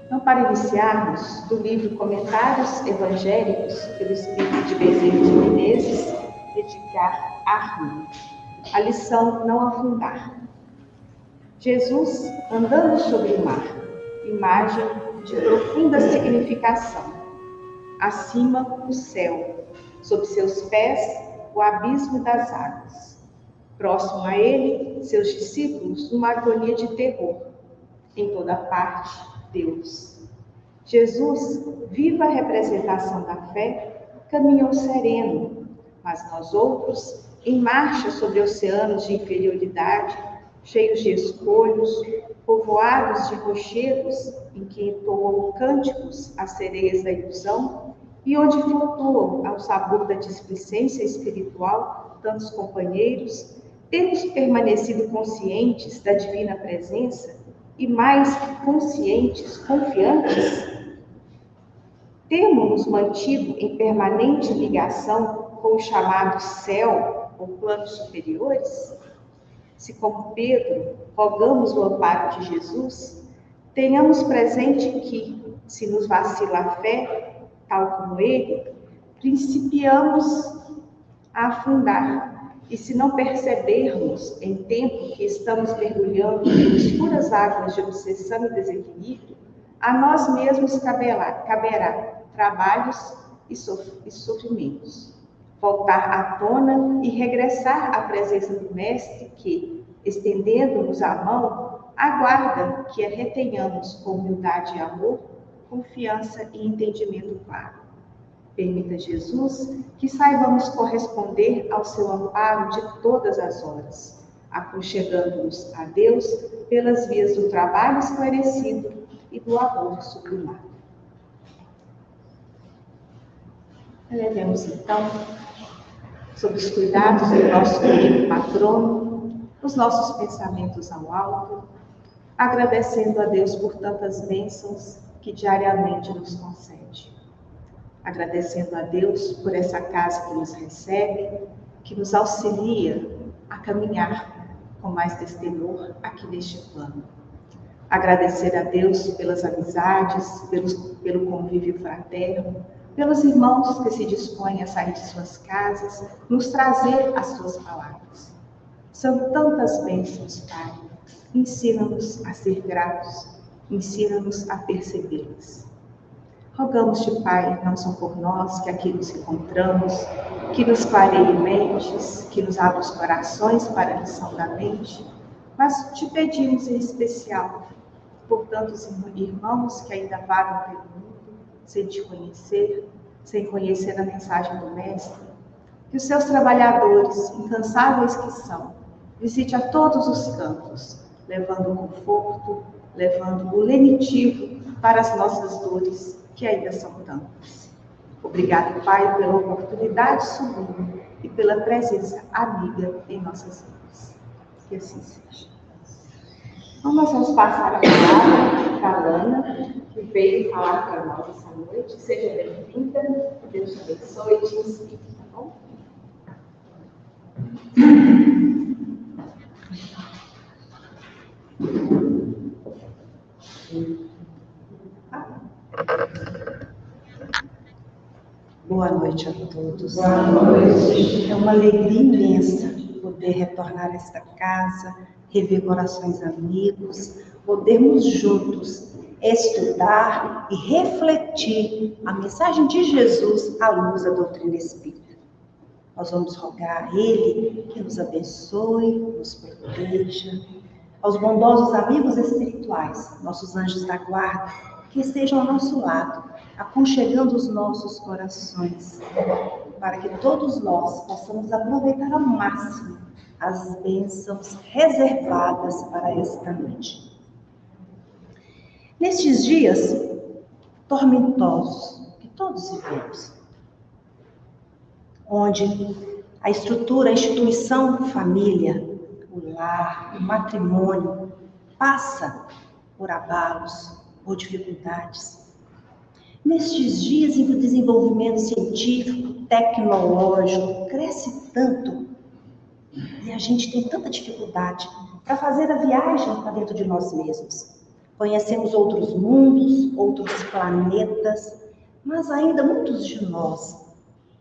Então, para iniciarmos, do livro Comentários Evangélicos, pelo Espírito de Bezerra de Menezes, Edgar Arno, a lição Não Afundar. Jesus andando sobre o mar, imagem de profunda significação. Acima, o céu, sob seus pés, o abismo das águas. Próximo a ele, seus discípulos, numa agonia de terror. Em toda parte, Deus. Jesus, viva representação da fé, caminhou sereno, mas nós outros, em marcha sobre oceanos de inferioridade, cheios de escolhos, povoados de rochedos, em que entoam cânticos as sereias da ilusão, e onde flutuam, ao sabor da displicência espiritual, tantos companheiros, temos permanecido conscientes da divina presença, e mais que conscientes, confiantes? Temos-nos mantido em permanente ligação com o chamado céu ou planos superiores? Se, como Pedro, rogamos o amparo de Jesus, tenhamos presente que, se nos vacila a fé, tal como ele, principiamos a afundar. E se não percebermos, em tempo que estamos mergulhando em escuras águas de obsessão e desequilíbrio, a nós mesmos caberá trabalhos e sofrimentos. Voltar à tona e regressar à presença do Mestre que, estendendo-nos a mão, aguarda que a retenhamos com humildade e amor, confiança e entendimento claro. Permita, Jesus, que saibamos corresponder ao seu amparo de todas as horas, aconchegando-nos a Deus pelas vias do trabalho esclarecido e do amor sublimado. Elevemos, então, sob os cuidados do nosso querido patrono, os nossos pensamentos ao alto, agradecendo a Deus por tantas bênçãos que diariamente nos concede. Agradecendo a Deus por essa casa que nos recebe, que nos auxilia a caminhar com mais destemor aqui neste plano. Agradecer a Deus pelas amizades, pelo convívio fraterno, pelos irmãos que se dispõem a sair de suas casas, nos trazer as suas palavras. São tantas bênçãos, Pai. Ensina-nos a ser gratos, ensina-nos a percebê-las. Rogamos-te, Pai, não só por nós que aqui nos encontramos, que nos clareie mentes, que nos abra os corações para a lição da mente, mas te pedimos em especial por tantos irmãos que ainda vagam pelo mundo, sem te conhecer, sem conhecer a mensagem do Mestre, que os seus trabalhadores, incansáveis que são, visite a todos os cantos, levando o conforto, levando o lenitivo para as nossas dores, que ainda são tantas. Obrigado, Pai, pela oportunidade sublime e pela presença amiga em nossas vidas. Que assim seja. Então, nós vamos passar a palavra para a Lana, que veio falar para nós essa noite. Seja bem-vinda, Deus te abençoe e te inspire, tá bom? Boa noite a todos. Boa noite. É uma alegria imensa poder retornar a esta casa, rever corações amigos, podermos juntos estudar e refletir a mensagem de Jesus à luz da doutrina espírita. Nós vamos rogar a Ele que nos abençoe, nos proteja, aos bondosos amigos espirituais, nossos anjos da guarda, que estejam ao nosso lado, aconchegando os nossos corações, para que todos nós possamos aproveitar ao máximo as bênçãos reservadas para esta noite. Nestes dias tormentosos que todos vivemos, onde a estrutura, a instituição família, o lar, o matrimônio, passa por abalos, por dificuldades. Nestes dias em que o desenvolvimento científico, tecnológico cresce tanto e a gente tem tanta dificuldade para fazer a viagem para dentro de nós mesmos, Conhecemos outros mundos, outros planetas, mas ainda muitos de nós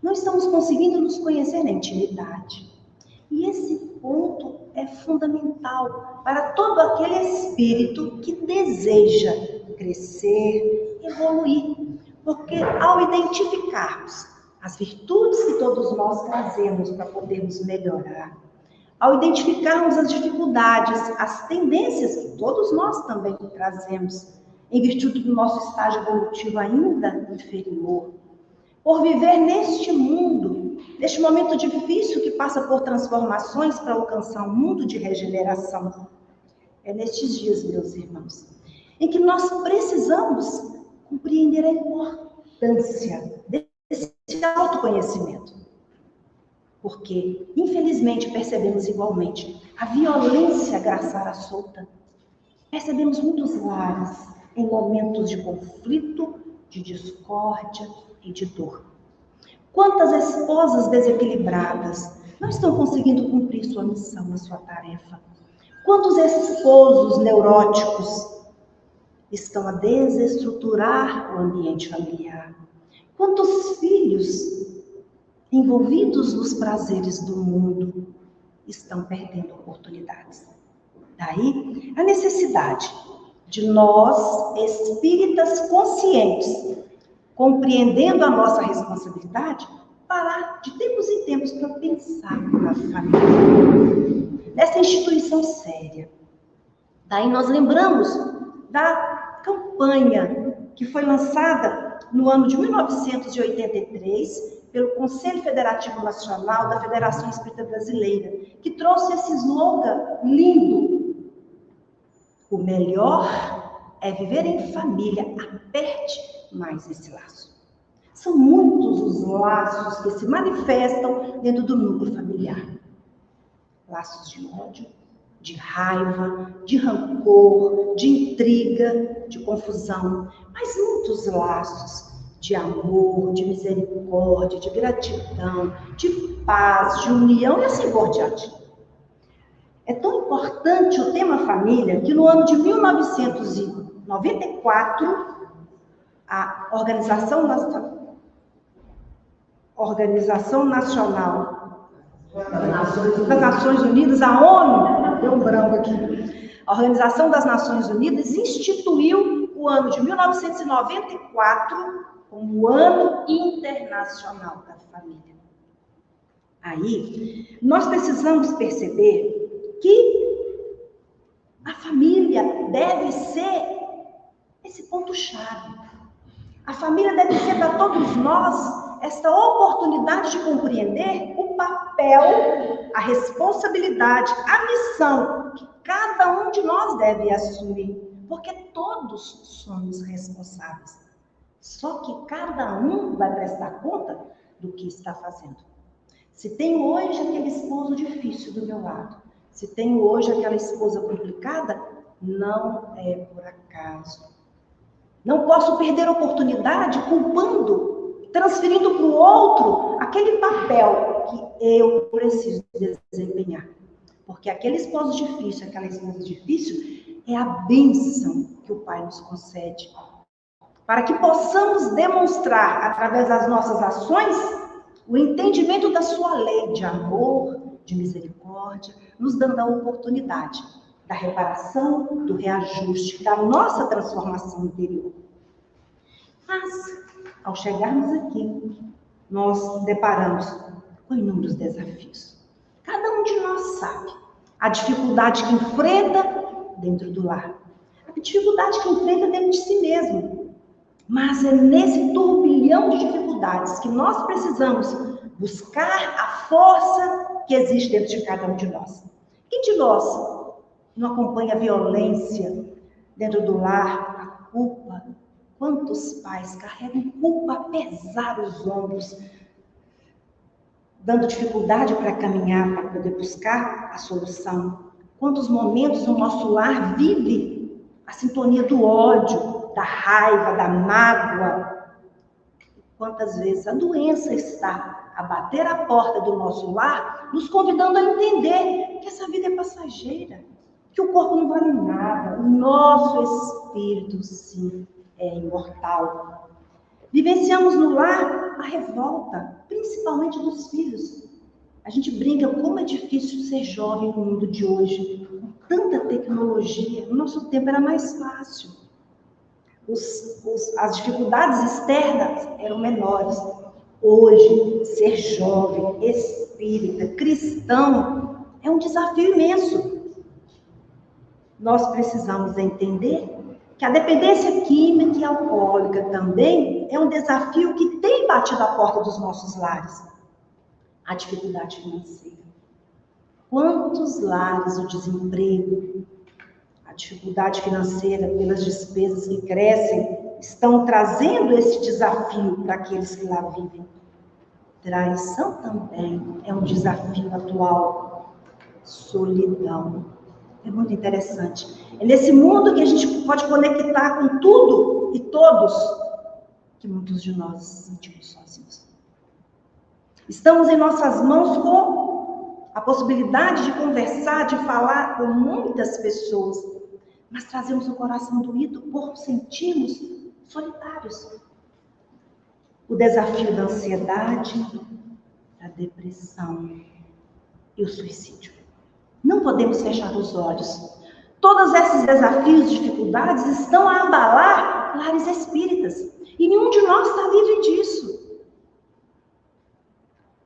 não estamos conseguindo nos conhecer na intimidade. E esse ponto é fundamental para todo aquele espírito que deseja crescer, evoluir. Porque ao identificarmos as virtudes que todos nós trazemos para podermos melhorar, ao identificarmos as dificuldades, as tendências que todos nós também trazemos, em virtude do nosso estágio evolutivo ainda inferior, por viver neste mundo, neste momento difícil que passa por transformações para alcançar um mundo de regeneração. É nestes dias, meus irmãos, em que nós precisamos compreender a importância desse autoconhecimento. Porque, infelizmente, percebemos igualmente a violência graçar à solta. Percebemos muitos lares em momentos de conflito, de discórdia e de dor. Quantas esposas desequilibradas não estão conseguindo cumprir sua missão, a sua tarefa? Quantos esposos neuróticos estão a desestruturar o ambiente familiar? Quantos filhos envolvidos nos prazeres do mundo estão perdendo oportunidades? Daí a necessidade de nós, espíritas conscientes, compreendendo a nossa responsabilidade, parar de tempos em tempos para pensar na família, nessa instituição séria. Daí nós lembramos da campanha que foi lançada no ano de 1983 pelo Conselho Federativo Nacional da Federação Espírita Brasileira, que trouxe esse slogan lindo: o melhor é viver em família, aperte mais esse laço. São muitos os laços que se manifestam dentro do núcleo familiar. Laços de ódio, de raiva, de rancor, de intriga, de confusão, mas muitos laços de amor, de misericórdia, de gratidão, de paz, de união e assim por diante. É tão importante o tema família que no ano de 1994, a Organização Nacional das Nações Unidas, a ONU, deu um branco aqui, a Organização das Nações Unidas instituiu o ano de 1994 como o Ano Internacional da Família. Aí, nós precisamos perceber que a família deve ser esse ponto-chave. A família deve ser para todos nós esta oportunidade de compreender o papel, a responsabilidade, a missão que cada um de nós deve assumir, porque todos somos responsáveis. Só que cada um vai prestar conta do que está fazendo. Se tenho hoje aquele esposo difícil do meu lado, se tenho hoje aquela esposa complicada, não é por acaso. Não posso perder a oportunidade culpando, transferindo para o outro aquele papel que eu preciso desempenhar. Porque aquele esposo difícil, aquela esposa difícil, é a bênção que o Pai nos concede. Para que possamos demonstrar, através das nossas ações, o entendimento da sua lei de amor, de misericórdia, nos dando a oportunidade da reparação, do reajuste, da nossa transformação interior. Mas, ao chegarmos aqui, nós deparamos com inúmeros desafios. Cada um de nós sabe a dificuldade que enfrenta dentro do lar, a dificuldade que enfrenta dentro de si mesmo. Mas é nesse turbilhão de dificuldades que nós precisamos buscar a força que existe dentro de cada um de nós. Quem de nós não acompanha a violência dentro do lar, a culpa? Quantos pais carregam culpa a pesar os ombros, dando dificuldade para caminhar, para poder buscar a solução? Quantos momentos o nosso lar vive a sintonia do ódio, da raiva, da mágoa? Quantas vezes a doença está a bater a porta do nosso lar, nos convidando a entender que essa vida é passageira, que o corpo não vale nada, o nosso espírito, sim, é imortal. Vivenciamos no lar a revolta, principalmente dos filhos. A gente brinca como é difícil ser jovem no mundo de hoje, com tanta tecnologia. No nosso tempo era mais fácil. As dificuldades externas eram menores. Hoje, ser jovem, espírita, cristão, é um desafio imenso. Nós precisamos entender que a dependência química e alcoólica também é um desafio que tem batido a porta dos nossos lares. A dificuldade financeira. Quantos lares o desemprego, a dificuldade financeira pelas despesas que crescem, estão trazendo esse desafio para aqueles que lá vivem. Traição também é um desafio atual. Solidão. É muito interessante. É nesse mundo que a gente pode conectar com tudo e todos que muitos de nós nos sentimos sozinhos. Estamos em nossas mãos com a possibilidade de conversar, de falar com muitas pessoas, mas trazemos o coração doído por sentirmos solitários. O desafio da ansiedade, da depressão e o suicídio. Não podemos fechar os olhos. Todos esses desafios e dificuldades estão a abalar lares espíritas. E nenhum de nós está livre disso.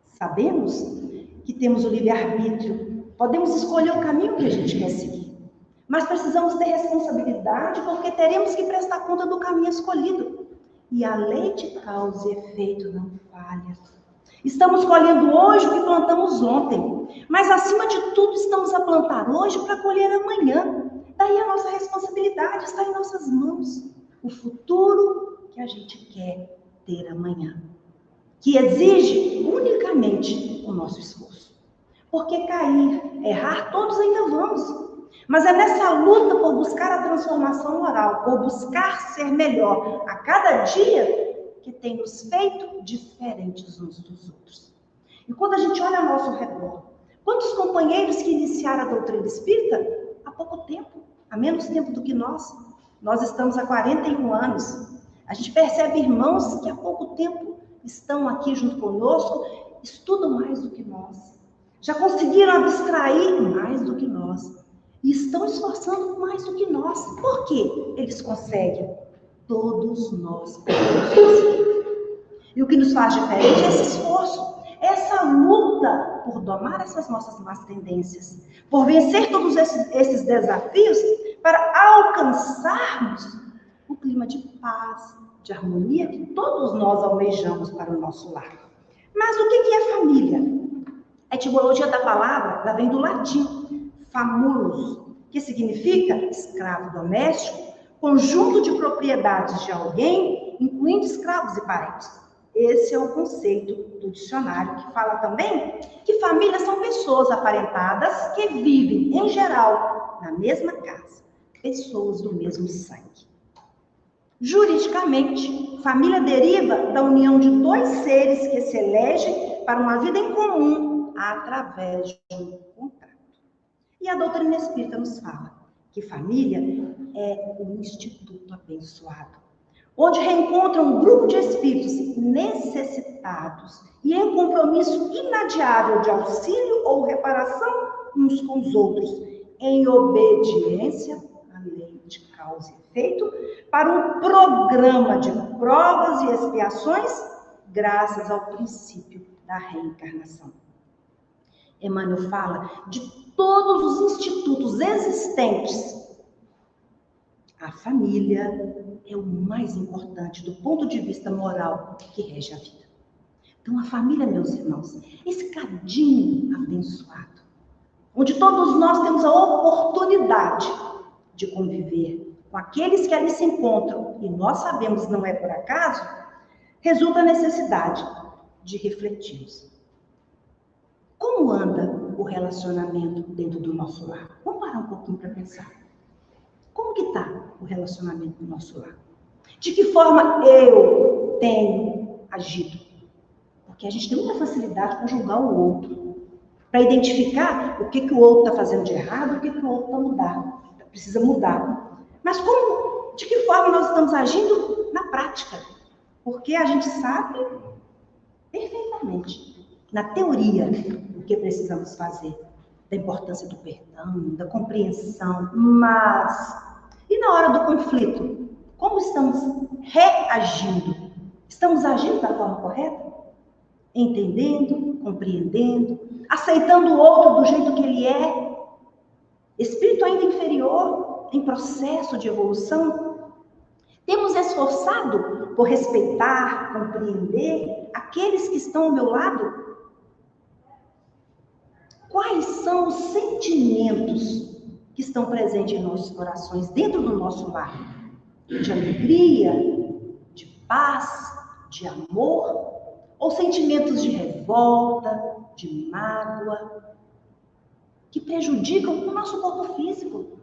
Sabemos que temos o livre-arbítrio. Podemos escolher o caminho que a gente quer seguir. Mas precisamos ter responsabilidade porque teremos que prestar conta do caminho escolhido. E a lei de causa e efeito não falha. Estamos colhendo hoje o que plantamos ontem, mas acima de tudo estamos a plantar hoje para colher amanhã. Daí a nossa responsabilidade está em nossas mãos. O futuro que a gente quer ter amanhã, que exige unicamente o nosso esforço. Porque cair, errar, todos ainda vamos. Mas é nessa luta por buscar a transformação moral, por buscar ser melhor a cada dia, que tem nos feito diferentes uns dos outros. E quando a gente olha ao nosso redor, quantos companheiros que iniciaram a doutrina espírita há pouco tempo, há menos tempo do que nós estamos há 41 anos. A gente percebe irmãos que há pouco tempo estão aqui junto conosco, estudam mais do que nós, já conseguiram abstrair mais do que nós, e estão esforçando mais do que nós. Por que eles conseguem? Todos nós podemos conseguir. E o que nos faz diferente é esse esforço, essa luta por domar essas nossas más tendências, por vencer todos esses desafios para alcançarmos o clima de paz, de harmonia que todos nós almejamos para o nosso lar. Mas o que é família? A etimologia da palavra ela vem do latim, famulus, que significa escravo doméstico, conjunto de propriedades de alguém, incluindo escravos e parentes. Esse é o conceito do dicionário, que fala também que família são pessoas aparentadas que vivem, em geral, na mesma casa, pessoas do mesmo sangue. Juridicamente, família deriva da união de dois seres que se elegem para uma vida em comum através de um contrato. E a doutrina espírita nos fala que família é um instituto abençoado, onde reencontra um grupo de espíritos necessitados e em compromisso inadiável de auxílio ou reparação uns com os outros, em obediência à lei de causa e efeito, para um programa de provas e expiações, graças ao princípio da reencarnação. Emmanuel fala de todos os institutos existentes. A família é o mais importante do ponto de vista moral que rege a vida. Então, a família, meus irmãos, esse cadinho abençoado, onde todos nós temos a oportunidade de conviver com aqueles que ali se encontram, e nós sabemos não é por acaso, resulta a necessidade de refletirmos. Como anda o relacionamento dentro do nosso lar? Vamos parar um pouquinho para pensar. Como que está o relacionamento do nosso lar? De que forma eu tenho agido? Porque a gente tem muita facilidade para julgar o outro, para identificar o outro está fazendo de errado, o que o outro precisa mudar. Mas como de que forma nós estamos agindo na prática. Porque a gente sabe perfeitamente, na teoria, o que precisamos fazer, da importância do perdão, da compreensão, mas e na hora do conflito? Como estamos reagindo? Estamos agindo da forma correta? Entendendo, compreendendo, aceitando o outro do jeito que ele é? Espírito ainda inferior, em processo de evolução? Temos esforçado por respeitar, compreender aqueles que estão ao meu lado? Quais são os sentimentos que estão presentes em nossos corações, dentro do nosso lar? De alegria, de paz, de amor? Ou sentimentos de revolta, de mágoa, que prejudicam o nosso corpo físico?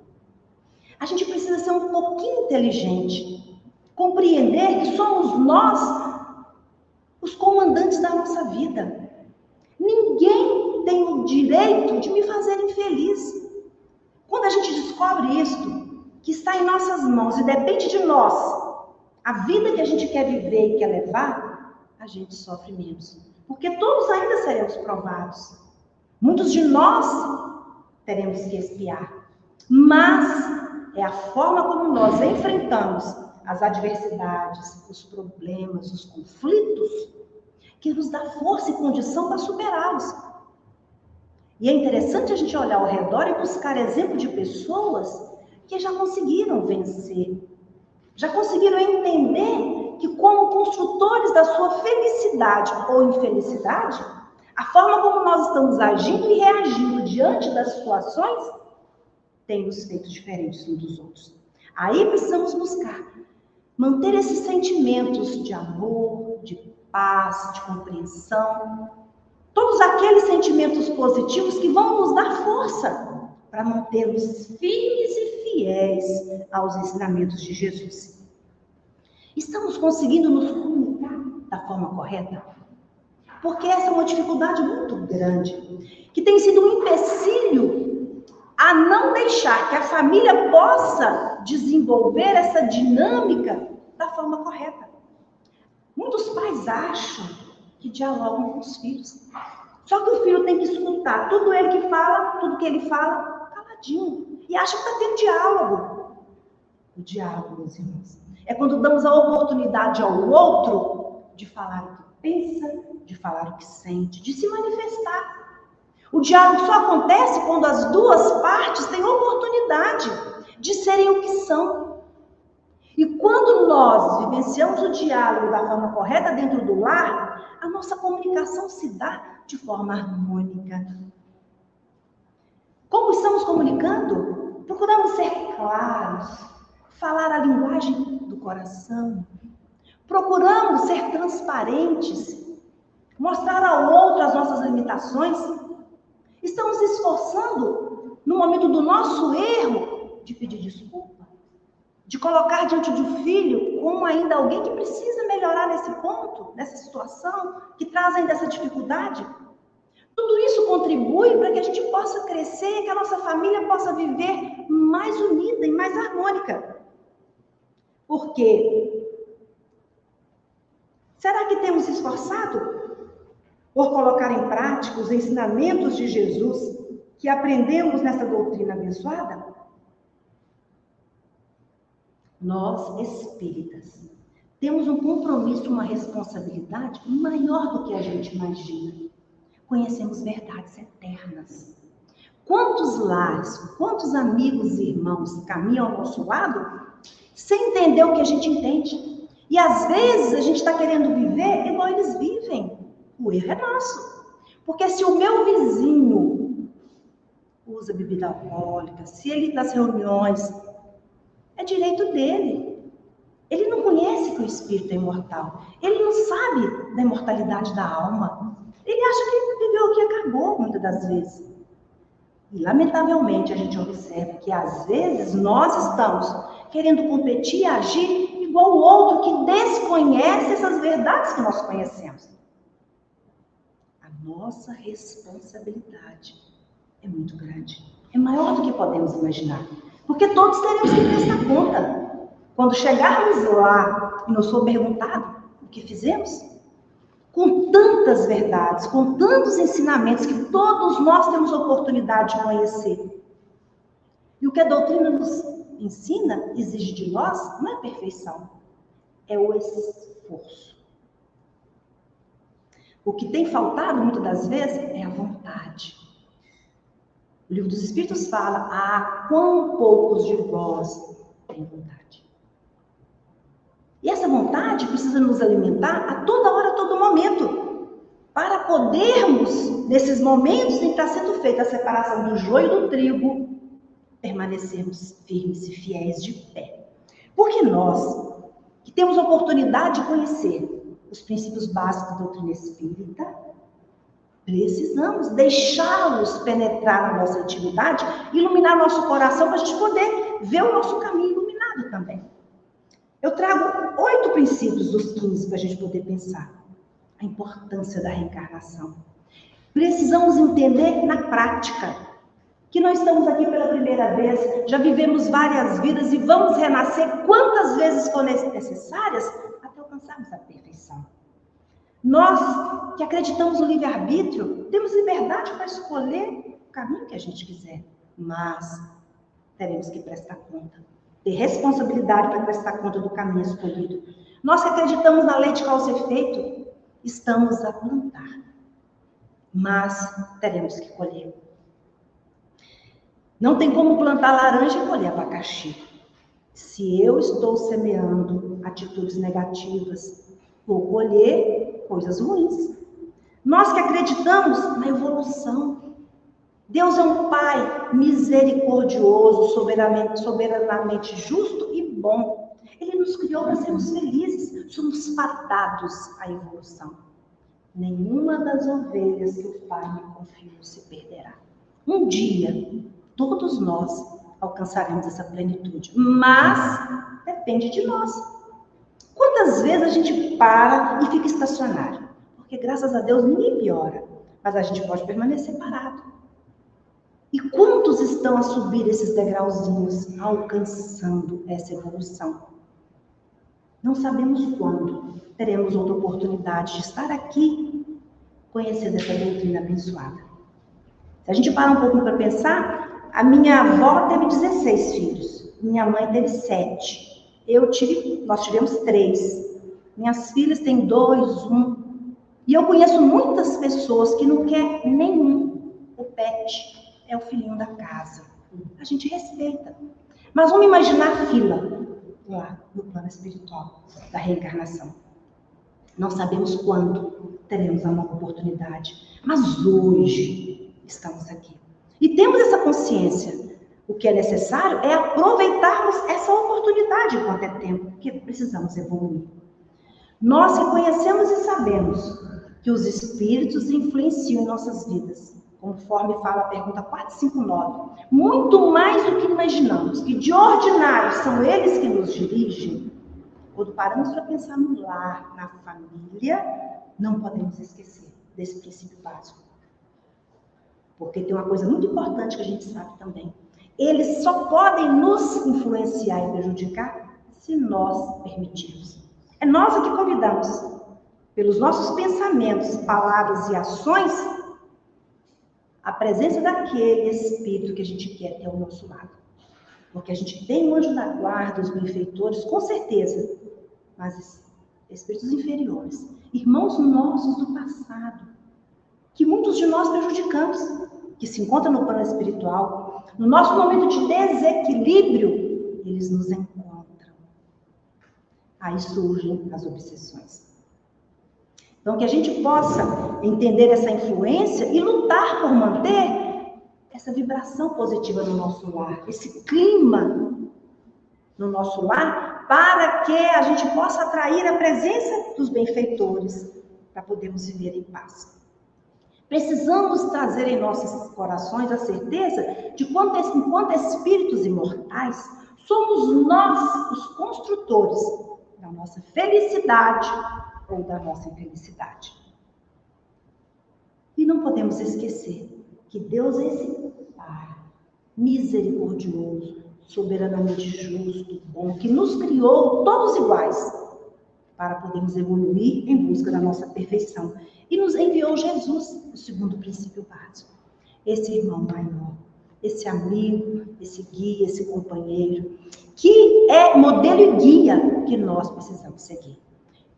A gente precisa ser um pouquinho inteligente, compreender que somos nós os comandantes da nossa vida. Ninguém tem o direito de me fazer infeliz. Quando a gente descobre isto, que está em nossas mãos e depende de nós, a vida que a gente quer viver e quer levar, a gente sofre menos. Porque todos ainda seremos provados. Muitos de nós teremos que expiar. Mas é a forma como nós enfrentamos as adversidades, os problemas, os conflitos, que nos dá força e condição para superá-los. E é interessante a gente olhar ao redor e buscar exemplo de pessoas que já conseguiram vencer, já conseguiram entender que, como construtores da sua felicidade ou infelicidade, a forma como nós estamos agindo e reagindo diante das situações tem nos feito diferentes uns dos outros. Aí precisamos buscar manter esses sentimentos de amor, de paz, de compreensão, todos aqueles sentimentos positivos que vão nos dar força para mantermos firmes e fiéis aos ensinamentos de Jesus. Estamos conseguindo nos comunicar da forma correta? Porque essa é uma dificuldade muito grande, que tem sido um empecilho a não deixar que a família possa desenvolver essa dinâmica da forma correta. Muitos pais acham que dialogam com os filhos. Só que o filho tem que escutar tudo que ele fala, caladinho. E acha que está tendo diálogo. O diálogo, meus irmãos, é quando damos a oportunidade ao outro de falar o que pensa, de falar o que sente, de se manifestar. O diálogo só acontece quando as duas partes têm oportunidade de serem o que são. E quando nós vivenciamos o diálogo da forma correta dentro do lar, a nossa comunicação se dá de forma harmônica. Como estamos comunicando? Procuramos ser claros, falar a linguagem do coração. Procuramos ser transparentes, mostrar ao outro as nossas limitações. Estamos esforçando, no momento do nosso erro, de pedir desculpa, de colocar diante do filho como ainda alguém que precisa melhorar nesse ponto, nessa situação, que traz ainda essa dificuldade. Tudo isso contribui para que a gente possa crescer e que a nossa família possa viver mais unida e mais harmônica. Por quê? Será que temos esforçado por colocar em prática os ensinamentos de Jesus que aprendemos nessa doutrina abençoada? Nós, espíritas, temos um compromisso, uma responsabilidade maior do que a gente imagina. Conhecemos verdades eternas. Quantos lares, quantos amigos e irmãos caminham ao nosso lado sem entender o que a gente entende? E às vezes a gente está querendo viver igual eles vivem. O erro é nosso. Porque se o meu vizinho usa bebida alcoólica, se ele nas reuniões, é direito dele. Ele não conhece que o espírito é imortal. Ele não sabe da imortalidade da alma. Ele acha que ele viveu aqui e acabou, muitas das vezes. E, lamentavelmente, a gente observa que, às vezes, nós estamos querendo competir e agir igual o outro que desconhece essas verdades que nós conhecemos. A nossa responsabilidade é muito grande. É maior do que podemos imaginar. Porque todos teremos que prestar conta. Quando chegarmos lá e nos for perguntado o que fizemos, com tantas verdades, com tantos ensinamentos que todos nós temos oportunidade de conhecer. E o que a doutrina nos ensina, exige de nós, não é perfeição, é o esforço. O que tem faltado, muitas das vezes, é a vontade. O Livro dos Espíritos fala, quão poucos de vós têm vontade. E essa vontade precisa nos alimentar a toda hora, a todo momento, para podermos, nesses momentos em que está sendo feita a separação do joio e do trigo, permanecermos firmes e fiéis de pé. Porque nós, que temos a oportunidade de conhecer os princípios básicos da doutrina espírita, precisamos deixá-los penetrar na nossa intimidade, iluminar nosso coração, para a gente poder ver o nosso caminho iluminado também. Eu trago 8 princípios dos 15 para a gente poder pensar. A importância da reencarnação. Precisamos entender na prática que nós estamos aqui pela primeira vez, já vivemos várias vidas e vamos renascer quantas vezes forem necessárias até alcançarmos a perfeição. Nós que acreditamos no livre-arbítrio, temos liberdade para escolher o caminho que a gente quiser, mas teremos que prestar conta, ter responsabilidade para prestar conta do caminho escolhido. Nós que acreditamos na lei de causa e efeito, estamos a plantar, mas teremos que colher. Não tem como plantar laranja e colher abacaxi. Se eu estou semeando atitudes negativas, vou colher coisas ruins. Nós que acreditamos na evolução. Deus é um Pai misericordioso, soberanamente justo e bom. Ele nos criou para sermos felizes. Somos fadados à evolução. Nenhuma das ovelhas que o Pai me confiou se perderá. Um dia, todos nós alcançaremos essa plenitude, mas depende de nós. Quantas vezes a gente para e fica estacionário? Porque graças a Deus ninguém piora, mas a gente pode permanecer parado. E quantos estão a subir esses degrauzinhos, alcançando essa evolução? Não sabemos quando teremos outra oportunidade de estar aqui, conhecendo essa doutrina abençoada. Se a gente parar um pouco para pensar, a minha avó teve 16 filhos, minha mãe teve 7. Nós tivemos 3. Minhas filhas têm 2, 1. E eu conheço muitas pessoas que não quer nenhum. O pet é o filhinho da casa. A gente respeita. Mas vamos imaginar a fila lá no plano espiritual da reencarnação. Não sabemos quando teremos a nova oportunidade, mas hoje estamos aqui. E temos essa consciência. O que é necessário é aproveitarmos essa oportunidade enquanto é tempo, porque precisamos evoluir. Nós que conhecemos e sabemos que os espíritos influenciam em nossas vidas, conforme fala a pergunta 459, muito mais do que imaginamos, que de ordinário são eles que nos dirigem. Quando paramos para pensar no lar, na família, não podemos esquecer desse princípio básico. Porque tem uma coisa muito importante que a gente sabe também. Eles só podem nos influenciar e prejudicar se nós permitirmos. É nós que convidamos, pelos nossos pensamentos, palavras e ações, a presença daquele espírito que a gente quer ter ao nosso lado. Porque a gente tem um anjo da guarda, os benfeitores, com certeza, mas espíritos inferiores, irmãos nossos do passado, que muitos de nós prejudicamos, que se encontram no plano espiritual, no nosso momento de desequilíbrio, eles nos encontram. Aí surgem as obsessões. Então, que a gente possa entender essa influência e lutar por manter essa vibração positiva no nosso lar, esse clima no nosso lar, para que a gente possa atrair a presença dos benfeitores, para podermos viver em paz. Precisamos trazer em nossos corações a certeza de quanto enquanto espíritos imortais, somos nós os construtores da nossa felicidade ou da nossa infelicidade. E não podemos esquecer que Deus é esse Pai misericordioso, soberanamente justo, bom, que nos criou todos iguais, para podermos evoluir em busca da nossa perfeição. E nos enviou Jesus, o segundo princípio básico. Esse irmão maior, esse amigo, esse guia, esse companheiro, que é modelo e guia que nós precisamos seguir.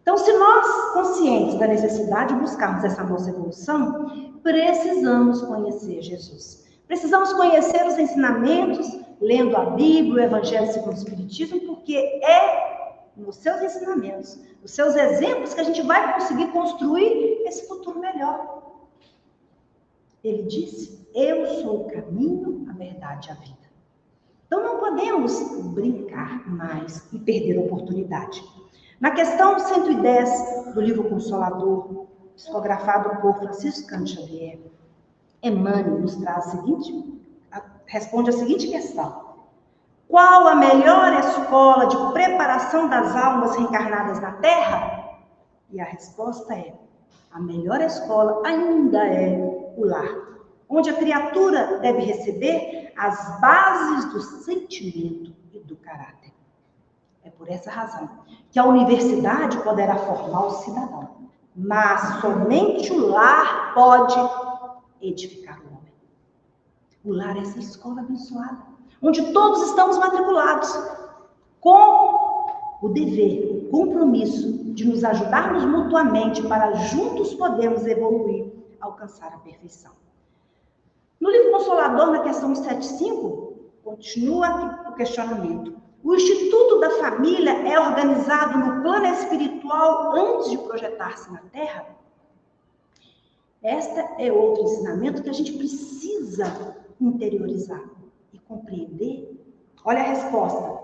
Então, se nós, conscientes da necessidade de buscarmos essa nossa evolução, precisamos conhecer Jesus. Precisamos conhecer os ensinamentos, lendo a Bíblia, o Evangelho segundo o Espiritismo, porque é nos seus ensinamentos, nos seus exemplos, que a gente vai conseguir construir esse futuro melhor. Ele disse: eu sou o caminho, a verdade e a vida. Então não podemos brincar mais e perder a oportunidade. Na questão 110 do livro Consolador, psicografado por Francisco Cândido Xavier, Emmanuel nos responde a seguinte questão: qual a melhor escola de preparação das almas reencarnadas na Terra? E a resposta é: a melhor escola ainda é o lar, onde a criatura deve receber as bases do sentimento e do caráter. É por essa razão que a universidade poderá formar o cidadão, mas somente o lar pode edificar o homem. O lar é essa escola abençoada, onde todos estamos matriculados, com o dever, o compromisso de nos ajudarmos mutuamente para juntos podermos evoluir, alcançar a perfeição. No livro Consolador, na questão 75, continua o questionamento. O Instituto da Família é organizado no plano espiritual antes de projetar-se na Terra? Este é outro ensinamento que a gente precisa interiorizar e compreender. Olha a resposta.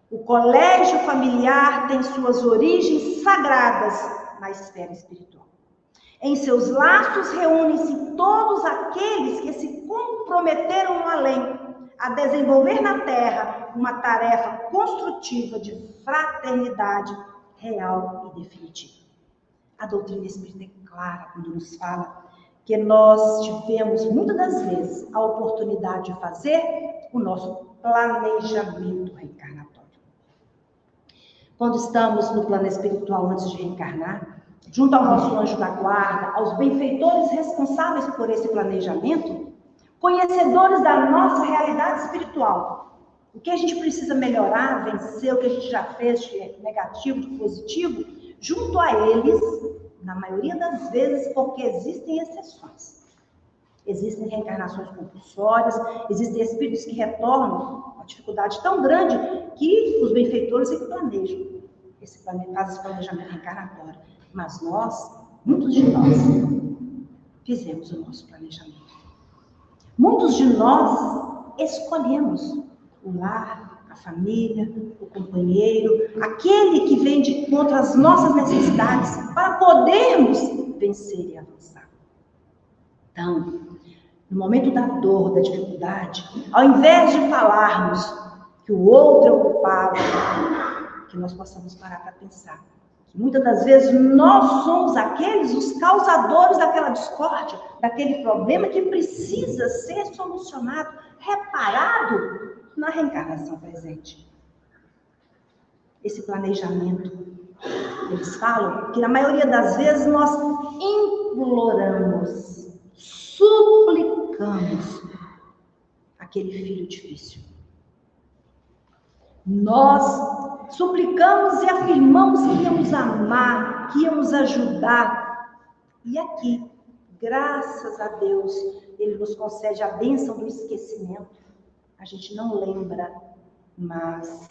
O colégio familiar tem suas origens sagradas na esfera espiritual. Em seus laços reúnem-se todos aqueles que se comprometeram no além a desenvolver na Terra uma tarefa construtiva de fraternidade real e definitiva. A doutrina espírita é clara quando nos fala que nós tivemos, muitas das vezes, a oportunidade de fazer o nosso planejamento reencarnatório. Quando estamos no plano espiritual antes de reencarnar, junto ao nosso anjo da guarda, aos benfeitores responsáveis por esse planejamento, conhecedores da nossa realidade espiritual, o que a gente precisa melhorar, vencer, o que a gente já fez de negativo, de positivo, junto a eles, na maioria das vezes, porque existem exceções. Existem reencarnações compulsórias, existem espíritos que retornam com uma dificuldade tão grande que os benfeitores fazem esse planejamento reencarnatório. Mas nós, muitos de nós, fizemos o nosso planejamento. Muitos de nós escolhemos o lar, a família, o companheiro, aquele que vem de encontro às nossas necessidades, para podermos vencer e avançar. Então, no momento da dor, da dificuldade, ao invés de falarmos que o outro é o culpado, que nós possamos parar para pensar que muitas das vezes nós somos os causadores daquela discórdia, daquele problema que precisa ser solucionado, reparado na reencarnação presente. Esse planejamento, eles falam que na maioria das vezes nós imploramos, suplicamos aquele filho difícil. Nós suplicamos e afirmamos que íamos amar, que íamos ajudar. E aqui, graças a Deus, Ele nos concede a bênção do esquecimento. A gente não lembra, mas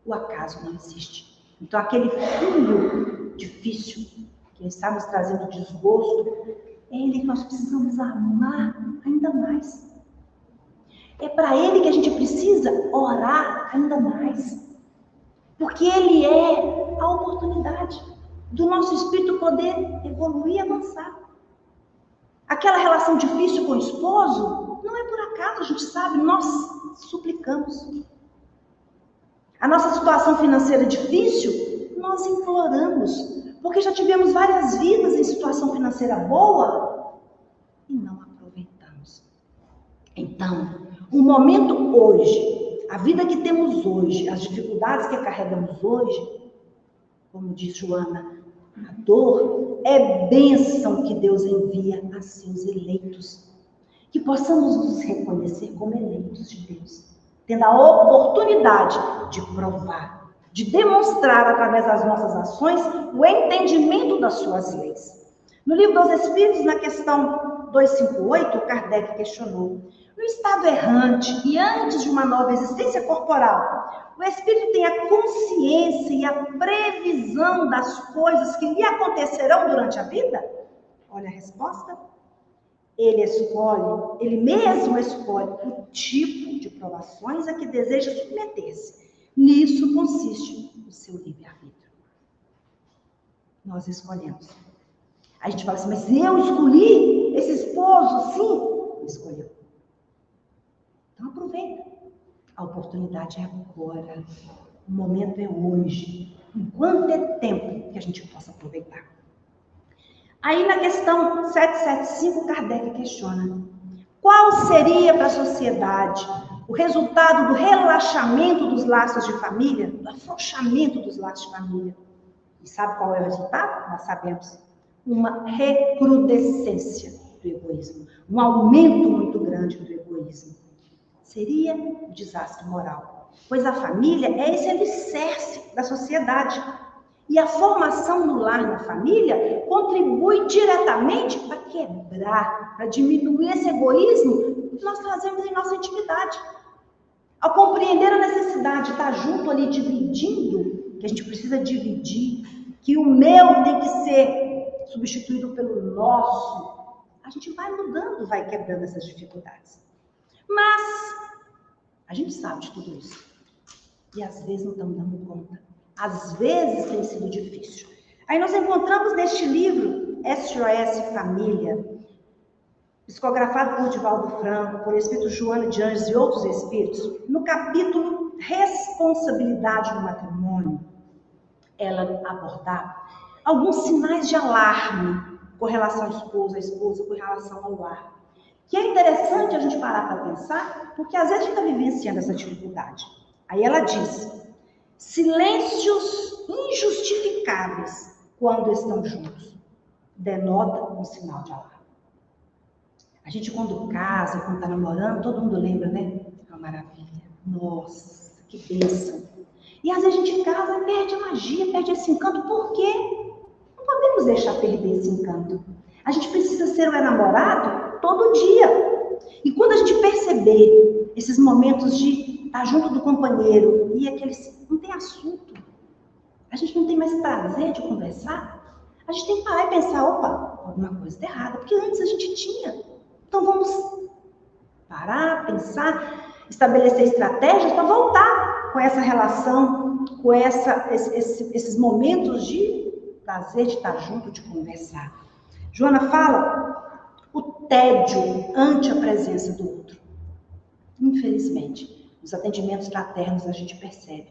o acaso não existe. Então, aquele filho difícil, que está nos trazendo desgosto, é Ele que nós precisamos amar ainda mais. É para Ele que a gente precisa orar ainda mais. Porque Ele é a oportunidade do nosso espírito poder evoluir e avançar. Aquela relação difícil com o esposo, não é por acaso, a gente sabe, nós suplicamos. A nossa situação financeira difícil, nós imploramos. Porque já tivemos várias vidas em situação financeira boa e não aproveitamos. Então, o momento hoje A vida que temos hoje, as dificuldades que carregamos hoje, como diz Joana, a dor é bênção que Deus envia a seus eleitos. Que possamos nos reconhecer como eleitos de Deus, tendo a oportunidade de provar, de demonstrar através das nossas ações o entendimento das suas leis. No Livro dos Espíritos, na questão 258, Kardec questionou: no estado errante e antes de uma nova existência corporal, o espírito tem a consciência e a previsão das coisas que lhe acontecerão durante a vida? Olha a resposta. Ele mesmo escolhe o tipo de provações a que deseja submeter-se. Nisso consiste o seu livre-arbítrio. Nós escolhemos. A gente fala assim, mas eu escolhi esse esposo? Sim, escolheu. Então aproveita. A oportunidade é agora. O momento é hoje. Enquanto é tempo que a gente possa aproveitar. Aí na questão 775, Kardec questiona: qual seria para a sociedade o resultado do relaxamento dos laços de família, do afrouxamento dos laços de família? E sabe qual é o resultado? Nós sabemos. Uma recrudescência do egoísmo, um aumento muito grande do egoísmo. Seria um desastre moral, pois a família é esse alicerce da sociedade. E a formação no lar, na família, contribui diretamente para quebrar, para diminuir esse egoísmo que nós trazemos em nossa intimidade. Ao compreender a necessidade de estar junto ali, dividindo, que a gente precisa dividir, que o meu tem que ser substituído pelo nosso, a gente vai mudando, vai quebrando essas dificuldades. Mas a gente sabe de tudo isso. E às vezes não estamos dando conta. Às vezes tem sido difícil. Aí nós encontramos neste livro, SOS Família, psicografado por Divaldo Franco, por Espírito Joana de Anjos e outros espíritos, no capítulo Responsabilidade no Matrimônio, ela abordava alguns sinais de alarme com relação à esposa com relação ao lar. Que é interessante a gente parar para pensar, porque às vezes a gente está vivenciando essa dificuldade. Aí ela diz: silêncios injustificáveis quando estão juntos denota um sinal de alarme. A gente quando casa, quando está namorando, todo mundo lembra, né? É uma maravilha. Nossa, que bênção. E às vezes a gente casa e perde a magia, perde esse encanto. Por quê? Não podemos deixar perder esse encanto. A gente precisa ser o namorado todo dia. E quando a gente perceber esses momentos de estar junto do companheiro e aqueles não tem assunto, a gente não tem mais prazer de conversar, a gente tem que parar e pensar: opa, alguma coisa está errada, porque antes a gente tinha. Então vamos parar, pensar, estabelecer estratégias para voltar com essa relação, com esses momentos de prazer de estar junto, de conversar. Joana fala o tédio ante a presença do outro. Infelizmente, nos atendimentos fraternos a gente percebe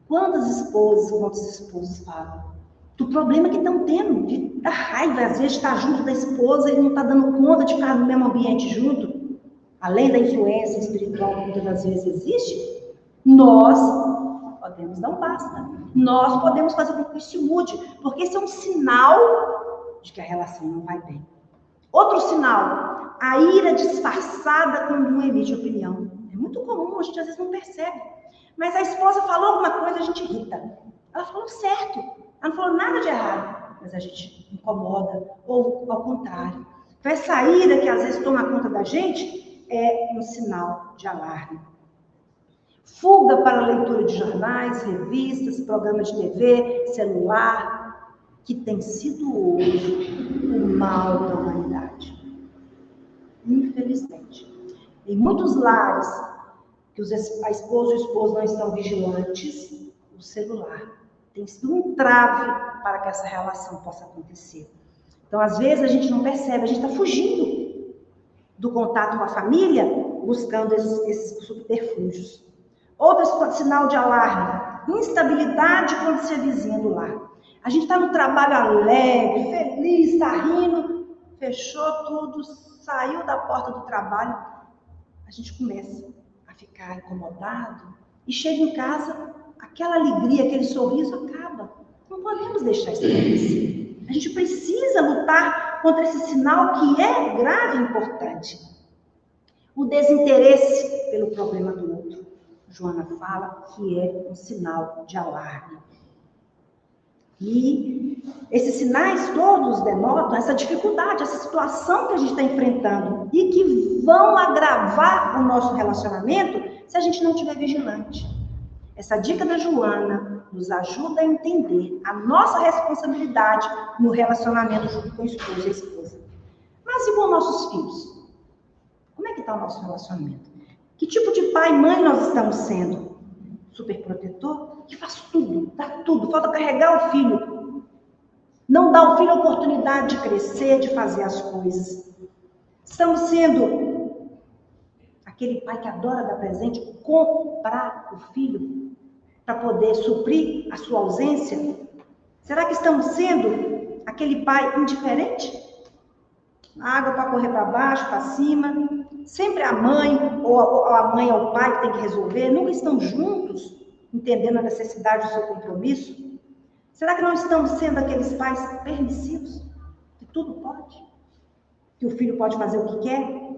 quantos esposos falam do problema que estão tendo, da raiva, às vezes, de estar junto da esposa e não está dando conta de ficar no mesmo ambiente junto, além da influência espiritual que muitas das vezes existe. Nós podemos dar um basta. Nós podemos fazer com que isso mude, porque isso é um sinal de que a relação não vai bem. Outro sinal, a ira disfarçada quando não emite opinião. É muito comum, a gente às vezes não percebe. Mas a esposa falou alguma coisa, a gente irrita. Ela falou certo, ela não falou nada de errado, mas a gente incomoda, ou ao contrário. Então essa ira que às vezes toma conta da gente é um sinal de alarme. Fuga para a leitura de jornais, revistas, programas de TV, celular, que tem sido hoje o mal da humanidade. Infelizmente. Em muitos lares, que a esposa e o esposo não estão vigilantes, o celular tem sido um trave para que essa relação possa acontecer. Então, às vezes, a gente não percebe, a gente está fugindo do contato com a família, buscando esses subterfúgios. Outro sinal de alarme, instabilidade quando se avizinha do lar. A gente está no trabalho alegre, feliz, está rindo, fechou tudo, saiu da porta do trabalho, a gente começa a ficar incomodado, E chega em casa, aquela alegria, aquele sorriso acaba. Não podemos deixar isso acontecer. A gente precisa lutar contra esse sinal que é grave e importante. O desinteresse pelo problema do outro. Joana fala que é um sinal de alarme. E esses sinais todos denotam essa dificuldade, essa situação que a gente está enfrentando e que vão agravar o nosso relacionamento se a gente não estiver vigilante. Essa dica da Joana nos ajuda a entender a nossa responsabilidade no relacionamento junto com o esposo e a esposa. Mas e com nossos filhos? Como é que está o nosso relacionamento? Que tipo de pai e mãe nós estamos sendo? Superprotetor? Que faz tudo, dá tudo, falta carregar o filho. Não dá ao filho a oportunidade de crescer, de fazer as coisas. Estamos sendo aquele pai que adora dar presente, comprar o filho para poder suprir a sua ausência? Será que estamos sendo aquele pai indiferente? Água para correr para baixo, para cima. Sempre a mãe, ou a mãe ou o pai que tem que resolver. Nunca estão juntos, entendendo a necessidade do seu compromisso. Será que não estamos sendo aqueles pais permissivos? Que tudo pode? Que o filho pode fazer o que quer?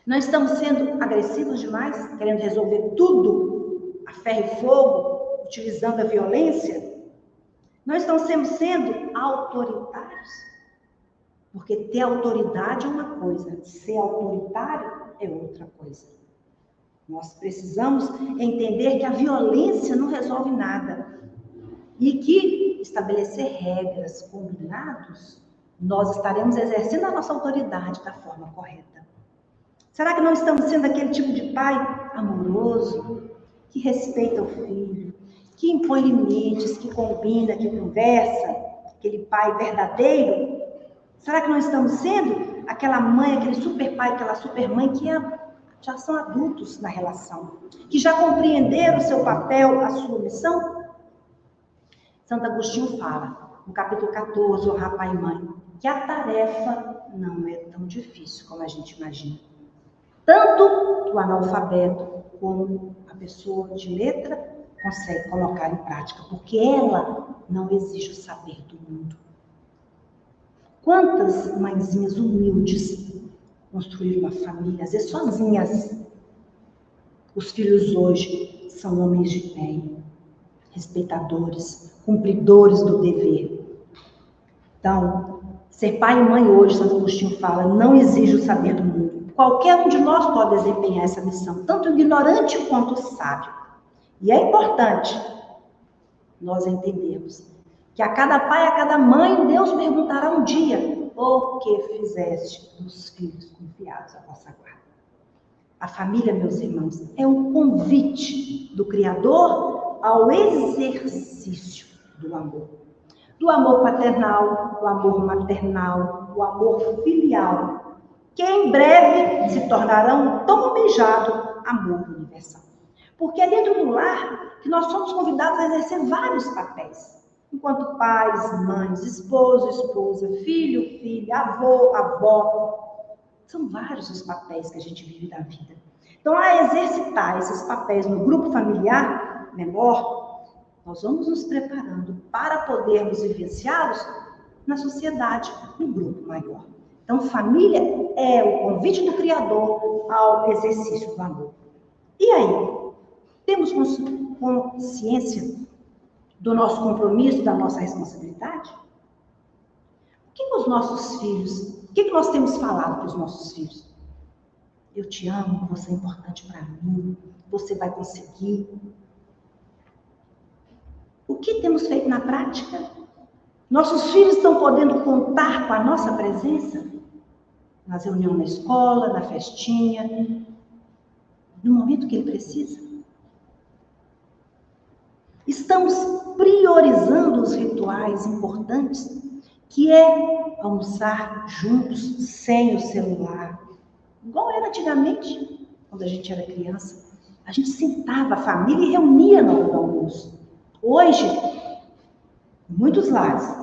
Não estamos sendo agressivos demais, querendo resolver tudo a ferro e fogo, utilizando a violência? Não estamos sendo autoritários? Porque ter autoridade é uma coisa, ser autoritário é outra coisa. Nós precisamos entender que a violência não resolve nada. E que estabelecer regras, combinados, nós estaremos exercendo a nossa autoridade da forma correta. Será que não estamos sendo aquele tipo de pai amoroso, que respeita o filho, que impõe limites, que combina, que conversa, aquele pai verdadeiro? Será que não estamos sendo aquela mãe, aquele super pai, aquela super mãe que já são adultos na relação, que já compreenderam o seu papel, a sua missão? Santo Agostinho fala, no capítulo 14, Honrar Pai e Mãe, que a tarefa não é tão difícil como a gente imagina. Tanto o analfabeto como a pessoa de letra consegue colocar em prática, porque ela não exige o saber do mundo. Quantas mãezinhas humildes construíram uma família, às vezes sozinhas. Os filhos hoje são homens de bem, respeitadores, cumpridores do dever. Então, ser pai e mãe hoje, Santo Agostinho fala, não exige o saber do mundo. Qualquer um de nós pode desempenhar essa missão, tanto o ignorante quanto o sábio. E é importante nós entendermos que a cada pai, a cada mãe, Deus perguntará um dia: o que fizeste dos filhos confiados à vossa guarda? A família, meus irmãos, é um convite do Criador ao exercício do amor. Do amor paternal, do amor maternal, do amor filial, que em breve se tornarão um tão almejado amor universal. Porque é dentro do lar que nós somos convidados a exercer vários papéis. Enquanto pais, mães, esposo, esposa, filho, filha, avô, avó. São vários os papéis que a gente vive na vida. Então, a exercitar esses papéis no grupo familiar menor, nós vamos nos preparando para podermos vivenciá-los na sociedade, no grupo maior. Então, família é o convite do Criador ao exercício do amor. E aí? Temos consciência do nosso compromisso, da nossa responsabilidade? O que os nossos filhos, o que nós temos falado para os nossos filhos? Eu te amo, você é importante para mim, você vai conseguir. O que temos feito na prática? Nossos filhos estão podendo contar com a nossa presença? Nas reuniões na escola, na festinha, no momento que ele precisa? Estamos priorizando os rituais importantes, que é almoçar juntos, sem o celular. Igual era antigamente, quando a gente era criança. A gente sentava, a família, e reunia na hora do almoço. Hoje, em muitos lares,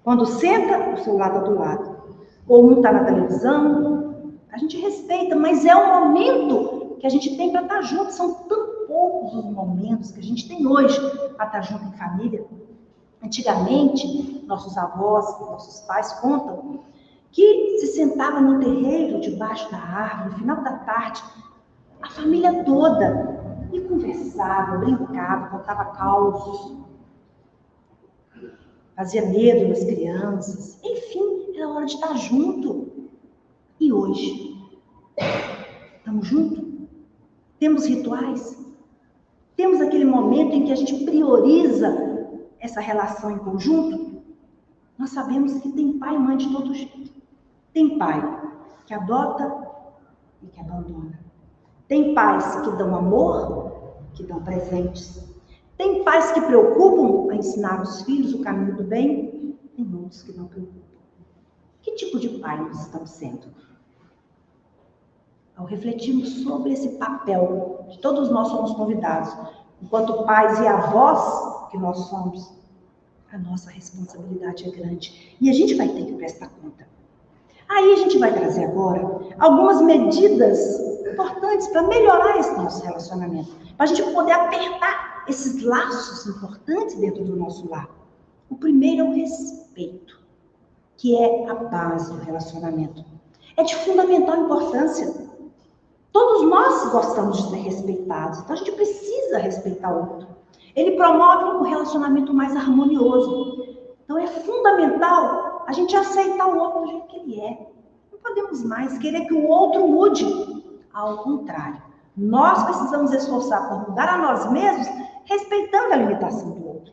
quando senta, o celular está do lado. Ou um está na televisão, a gente respeita, mas é o momento que a gente tem para estar junto. São tão poucos os momentos que a gente tem hoje para estar junto em família. Antigamente, nossos avós, nossos pais contam que se sentava no terreiro, debaixo da árvore, no final da tarde, a família toda, e conversava, brincava, contava causos, fazia medo nas crianças, enfim, era hora de estar junto. E hoje? Estamos juntos? Temos rituais? Temos aquele momento em que a gente prioriza essa relação em conjunto? Nós sabemos que tem pai e mãe de todo jeito. Tem pai que adota e que abandona. Tem pais que dão amor, que dão presentes. Tem pais que preocupam a ensinar os filhos o caminho do bem. Tem outros que não preocupam. Que tipo de pai nós estamos sendo? Ao refletirmos sobre esse papel que todos nós somos convidados, enquanto pais e avós que nós somos, a nossa responsabilidade é grande. E a gente vai ter que prestar conta. Aí a gente vai trazer agora algumas medidas importantes para melhorar esse nosso relacionamento. Para a gente poder apertar esses laços importantes dentro do nosso lar. O primeiro é o respeito, que é a base do relacionamento. É de fundamental importância. Todos nós gostamos de ser respeitados, então a gente precisa respeitar o outro. Ele promove um relacionamento mais harmonioso. Então é fundamental a gente aceitar o outro do jeito que ele é. Não podemos mais querer que o outro mude. Ao contrário, nós precisamos esforçar por mudar a nós mesmos, respeitando a limitação do outro.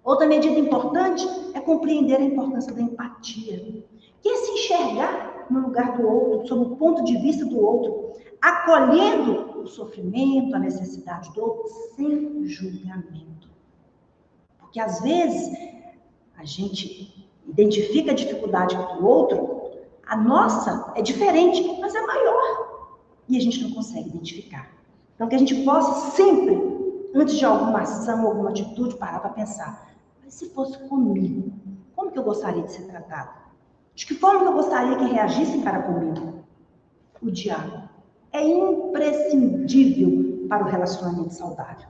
Outra medida importante é compreender a importância da empatia, que é se enxergar no lugar do outro, sob o ponto de vista do outro, acolhendo o sofrimento, a necessidade do outro, sem julgamento. Porque às vezes a gente identifica a dificuldade do outro, a nossa é diferente, mas é maior. E a gente não consegue identificar. Então que a gente possa sempre, antes de alguma ação, alguma atitude, parar para pensar, mas se fosse comigo, como que eu gostaria de ser tratado? De que forma que eu gostaria que reagissem para comigo? O diálogo é imprescindível para o relacionamento saudável.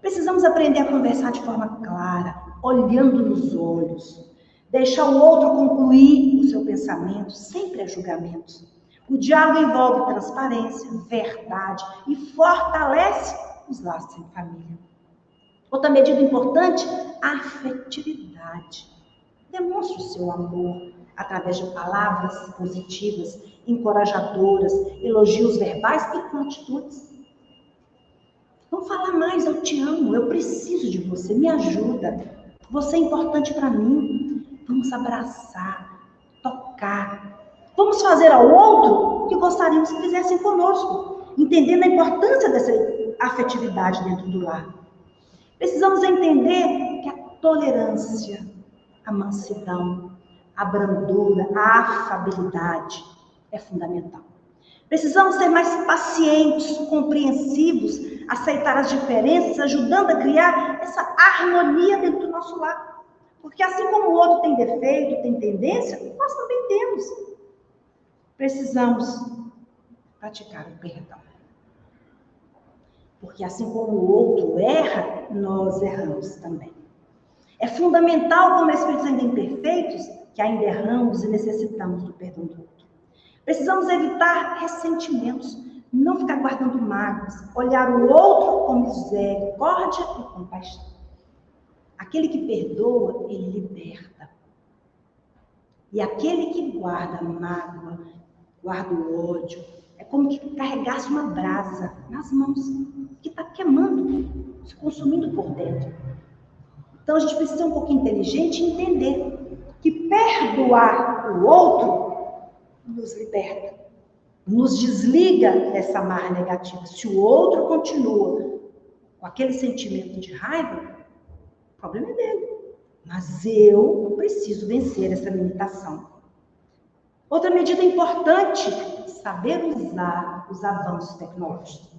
Precisamos aprender a conversar de forma clara, olhando nos olhos. Deixar o outro concluir o seu pensamento, sem pré-julgamentos. O diálogo envolve transparência, verdade e fortalece os laços em família. Outra medida importante, a afetividade. Demonstre o seu amor através de palavras positivas, encorajadoras, elogios verbais e com atitudes. Vamos falar mais, eu te amo, eu preciso de você, me ajuda. Você é importante para mim. Vamos abraçar, tocar. Vamos fazer ao outro o que gostaríamos que fizessem conosco, entendendo a importância dessa afetividade dentro do lar. Precisamos entender que a tolerância, a mansidão, a brandura, a afabilidade é fundamental. Precisamos ser mais pacientes, compreensivos, aceitar as diferenças, ajudando a criar essa harmonia dentro do nosso lar. Porque assim como o outro tem defeito, tem tendência, nós também temos. Precisamos praticar o perdão. Porque assim como o outro erra, nós erramos também. É fundamental, como espíritos ainda imperfeitos, que ainda erramos e necessitamos do perdão do outro. Precisamos evitar ressentimentos, não ficar guardando mágoas, olhar o outro com misericórdia e compaixão. Aquele que perdoa, ele liberta. E aquele que guarda mágoa, guarda o ódio, é como que carregasse uma brasa nas mãos, que está queimando, se consumindo por dentro. Então a gente precisa ser um pouquinho inteligente e entender que perdoar o outro nos liberta, nos desliga dessa marra negativa. Se o outro continua com aquele sentimento de raiva, o problema é dele. Mas eu preciso vencer essa limitação. Outra medida importante, saber usar os avanços tecnológicos.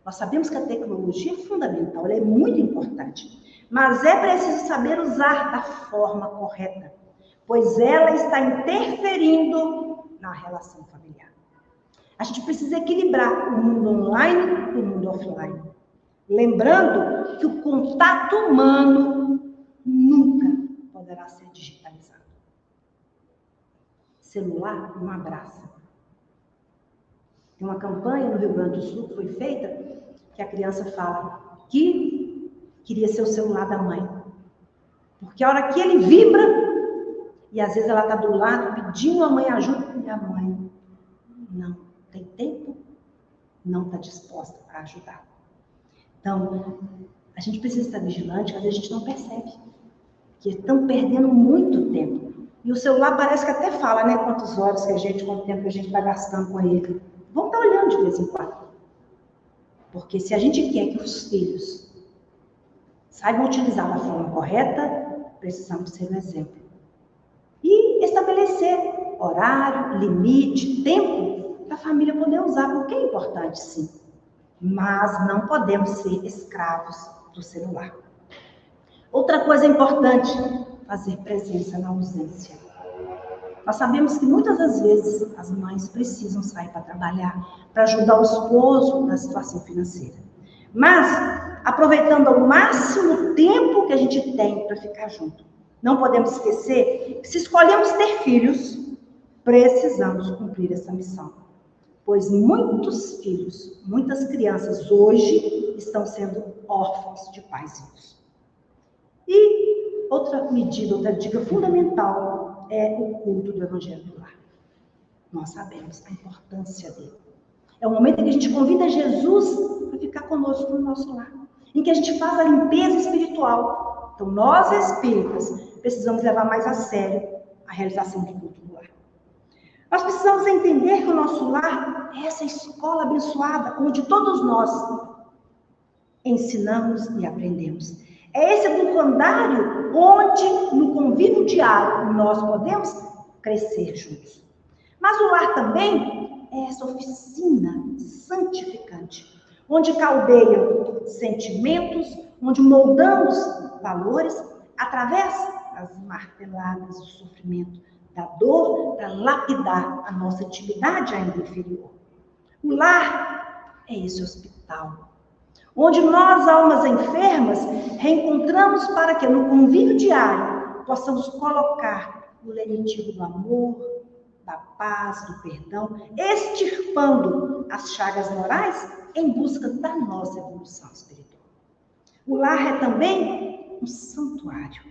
Nós sabemos que a tecnologia é fundamental, ela é muito importante. Mas é preciso saber usar da forma correta, pois ela está interferindo na relação familiar. A gente precisa equilibrar o mundo online e o mundo offline. Lembrando que o contato humano nunca poderá ser digitalizado. Celular não abraça. Tem uma campanha no Rio Grande do Sul que foi feita, que a criança fala que queria ser o celular da mãe. Porque a hora que ele vibra, e às vezes ela está do lado pedindo a mãe ajuda, e a mãe não tem tempo, não está disposta a ajudar. Então, a gente precisa estar vigilante, mas a gente não percebe que estão perdendo muito tempo. E o celular parece que até fala, né? Quantas horas que quanto tempo que a gente está gastando com ele. Vamos estar olhando de vez em quando. Porque se a gente quer que os filhos saibam utilizar da forma correta, precisamos ser um exemplo. E estabelecer horário, limite, tempo para a família poder usar, porque é importante sim. Mas não podemos ser escravos do celular. Outra coisa importante, fazer presença na ausência. Nós sabemos que muitas das vezes as mães precisam sair para trabalhar, para ajudar o esposo na situação financeira. Mas, aproveitando ao máximo o tempo que a gente tem para ficar junto, não podemos esquecer que se escolhemos ter filhos, precisamos cumprir essa missão. Pois muitos filhos, muitas crianças hoje estão sendo órfãos de pais vivos. E outra medida, outra dica fundamental é o culto do Evangelho do Lar. Nós sabemos a importância dele. É o momento em que a gente convida Jesus para ficar conosco no nosso lar, em que a gente faz a limpeza espiritual. Então, nós espíritas precisamos levar mais a sério a realização do culto do lar. Nós precisamos entender que o nosso lar é essa escola abençoada, onde todos nós ensinamos e aprendemos. É esse educandário onde, no convívio diário, nós podemos crescer juntos. Mas o lar também é essa oficina santificante, onde caldeiam sentimentos, onde moldamos valores através das marteladas do sofrimento, da dor, para lapidar a nossa intimidade ainda inferior. O lar é esse hospital, onde nós, almas enfermas, reencontramos para que no convívio diário possamos colocar o lenitivo do amor, da paz, do perdão, extirpando as chagas morais em busca da nossa evolução espiritual. O lar é também um santuário,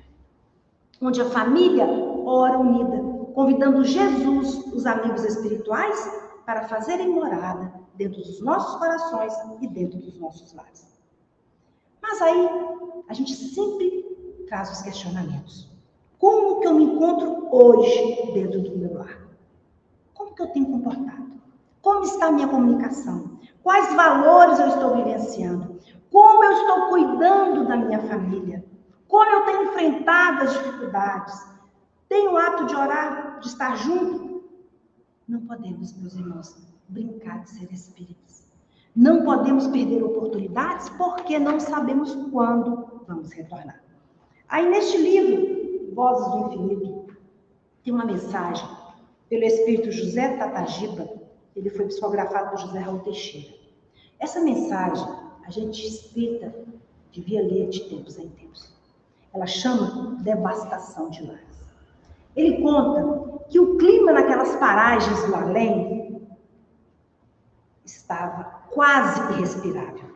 onde a família ora unida, convidando Jesus, os amigos espirituais, para fazerem morada dentro dos nossos corações e dentro dos nossos lares. Mas aí, a gente sempre traz os questionamentos. Como que eu me encontro hoje dentro do meu lar? Como que eu tenho comportado? Como está a minha comunicação? Quais valores eu estou vivenciando? Como eu estou cuidando da minha família? Como eu tenho enfrentado as dificuldades? Tenho o hábito de orar, de estar junto? Não podemos, meus irmãos, brincar de ser espíritas. Não podemos perder oportunidades porque não sabemos quando vamos retornar. Aí neste livro, Vozes do Infinito, tem uma mensagem pelo espírito José Tatagiba. Ele foi psicografado por José Raul Teixeira. Essa mensagem, a gente espírita devia ler de tempos em tempos. Ela chama Devastação de Lares. Ele conta que o clima naquelas paragens do além estava quase irrespirável.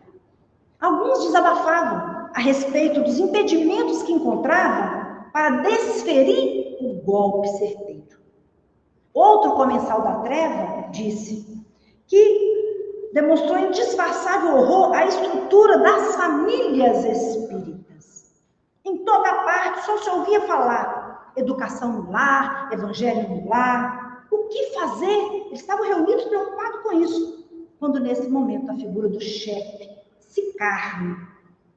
Alguns desabafavam a respeito dos impedimentos que encontravam para desferir o golpe certeiro. Outro comensal da treva disse que demonstrou indisfarçável horror à estrutura das famílias espíritas. Em toda parte só se ouvia falar educação no lar, evangelho no lar. O que fazer? Eles estavam reunidos preocupados com isso. Quando nesse momento a figura do chefe, Sicarmo,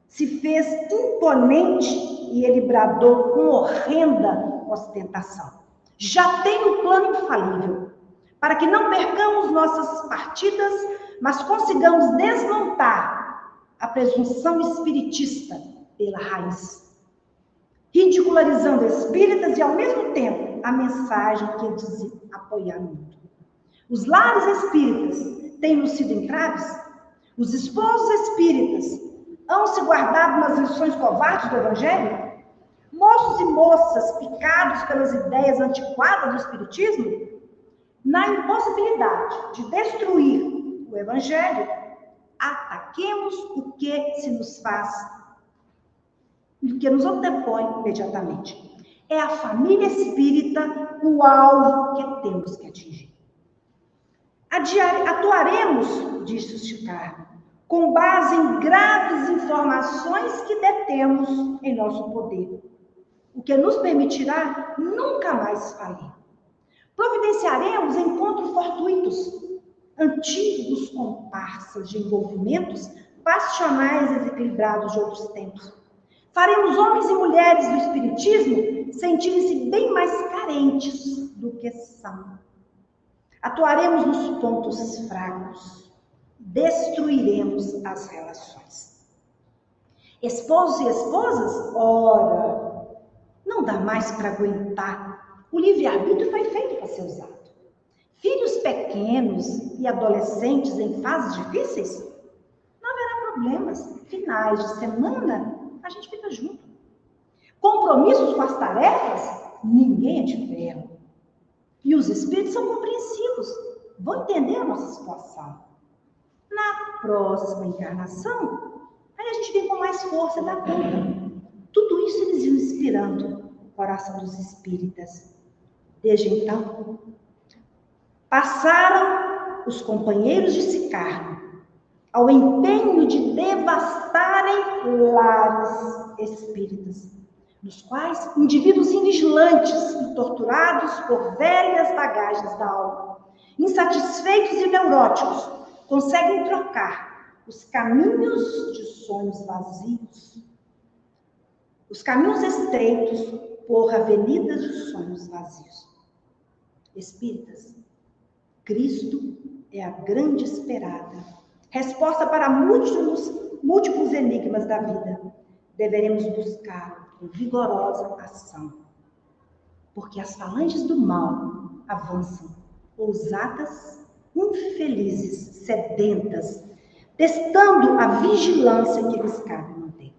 se fez imponente e ele bradou com horrenda ostentação. Já tenho um plano infalível, para que não percamos nossas partidas, mas consigamos desmontar a presunção espiritista pela raiz, ridicularizando espíritas e, ao mesmo tempo, a mensagem que eles dizem apoiar no mundo. Os lares espíritas têm sido entraves, os esposos espíritas hão se guardado nas lições covardes do Evangelho? Moços e moças picados pelas ideias antiquadas do Espiritismo? Na impossibilidade de destruir o Evangelho, ataquemos o que se nos faz, o que nos antepõe imediatamente. É a família espírita o alvo que temos que atingir. Atuaremos, disse o Chicago, com base em graves informações que detemos em nosso poder, o que nos permitirá nunca mais falir. Providenciaremos encontros fortuitos, antigos comparsas de envolvimentos passionais e desequilibrados de outros tempos. Faremos homens e mulheres do Espiritismo sentirem-se bem mais carentes do que são. Atuaremos nos pontos fracos, destruiremos as relações. Esposos e esposas, ora, não dá mais para aguentar. O livre-arbítrio foi feito para ser usado. Filhos pequenos e adolescentes em fases difíceis, não haverá problemas. Finais de semana, a gente fica junto. Compromissos com as tarefas, ninguém é de ferro. E os espíritos são compreensivos, vão entender a nossa situação. Na próxima encarnação, aí a gente vem com mais força da conta. Tudo isso eles iam inspirando o coração dos espíritas. Desde então, passaram os companheiros de Sicardo ao empenho de devastarem lares espíritas, nos quais indivíduos invigilantes e torturados por velhas bagagens da alma, insatisfeitos e neuróticos, conseguem trocar os caminhos de sonhos vazios, os caminhos estreitos por avenidas de sonhos vazios. Espíritas, Cristo é a grande esperada, resposta para múltiplos enigmas da vida. Deveremos buscar com vigorosa ação, porque as falanges do mal avançam, ousadas, infelizes, sedentas, testando a vigilância que lhes cabe manter.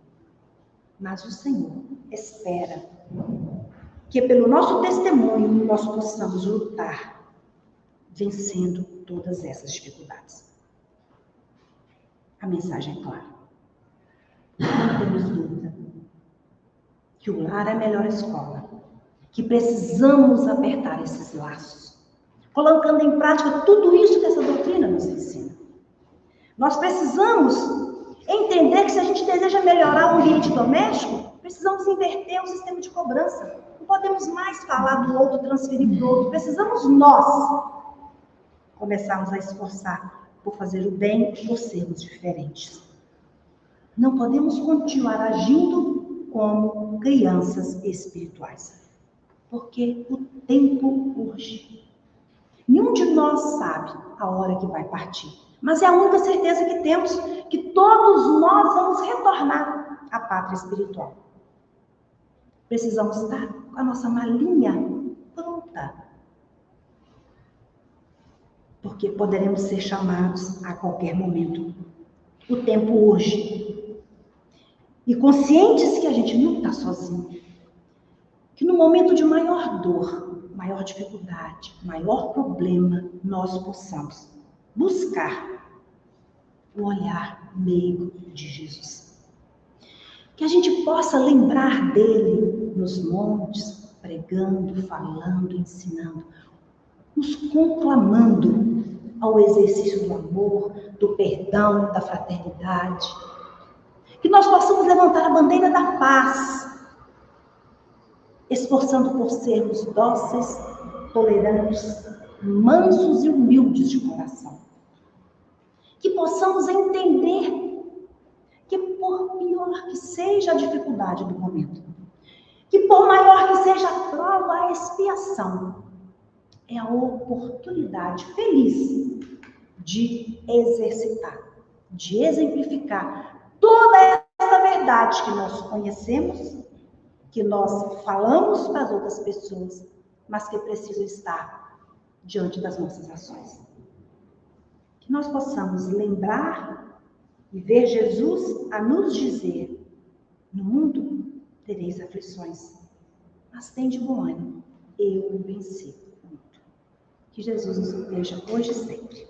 Mas o Senhor espera que pelo nosso testemunho nós possamos lutar, vencendo todas essas dificuldades. A mensagem é clara. Não temos dúvida que o lar é a melhor escola, que precisamos apertar esses laços, colocando em prática tudo isso que essa doutrina nos ensina. Nós precisamos entender que se a gente deseja melhorar o ambiente doméstico, precisamos inverter o sistema de cobrança. Não podemos mais falar do outro, transferir para o outro. Precisamos nós começarmos a esforçar por fazer o bem, por sermos diferentes. Não podemos continuar agindo como crianças espirituais, porque o tempo urge. Nenhum de nós sabe a hora que vai partir, mas é a única certeza que temos, que todos nós vamos retornar à pátria espiritual. Precisamos estar com a nossa malinha pronta, porque poderemos ser chamados a qualquer momento. O tempo urge. E conscientes que a gente não está sozinho, que no momento de maior dor, maior dificuldade, maior problema, nós possamos buscar o olhar meigo de Jesus. Que a gente possa lembrar dele nos montes, pregando, falando, ensinando, nos conclamando ao exercício do amor, do perdão, da fraternidade. Que nós possamos levantar a bandeira da paz, esforçando por sermos dóceis, tolerantes, mansos e humildes de coração. Que possamos entender que por pior que seja a dificuldade do momento, que por maior que seja a prova, a expiação, é a oportunidade feliz de exercitar, de exemplificar toda essa verdade que nós conhecemos, que nós falamos para as outras pessoas, mas que precisam estar diante das nossas ações. Que nós possamos lembrar e ver Jesus a nos dizer: no mundo tereis aflições, mas tende bom ânimo, eu venci o mundo. Que Jesus nos proteja hoje e sempre.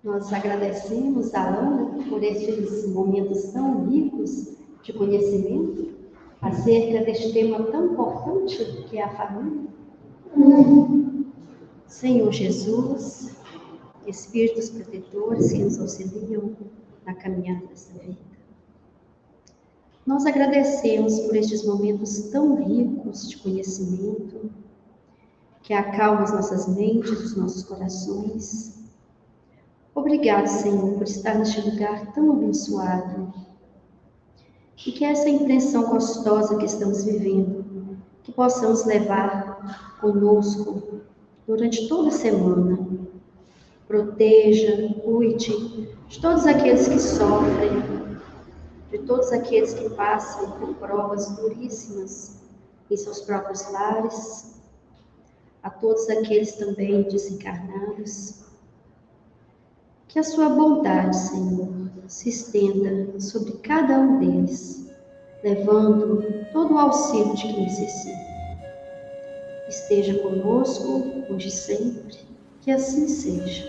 Nós agradecemos a Ana por estes momentos tão ricos de conhecimento acerca deste tema tão importante que é a família. Senhor Jesus, Espíritos protetores que nos auxiliam na caminhada dessa vida, nós agradecemos por estes momentos tão ricos de conhecimento que acalmam as nossas mentes, os nossos corações. Obrigado, Senhor, por estar neste lugar tão abençoado. E que essa impressão gostosa que estamos vivendo, que possamos levar conosco durante toda a semana. Proteja, cuide de todos aqueles que sofrem, de todos aqueles que passam por provas duríssimas em seus próprios lares, a todos aqueles também desencarnados. Que a sua bondade, Senhor, se estenda sobre cada um deles, levando todo o auxílio de que necessita. Esteja conosco, hoje e sempre, que assim seja.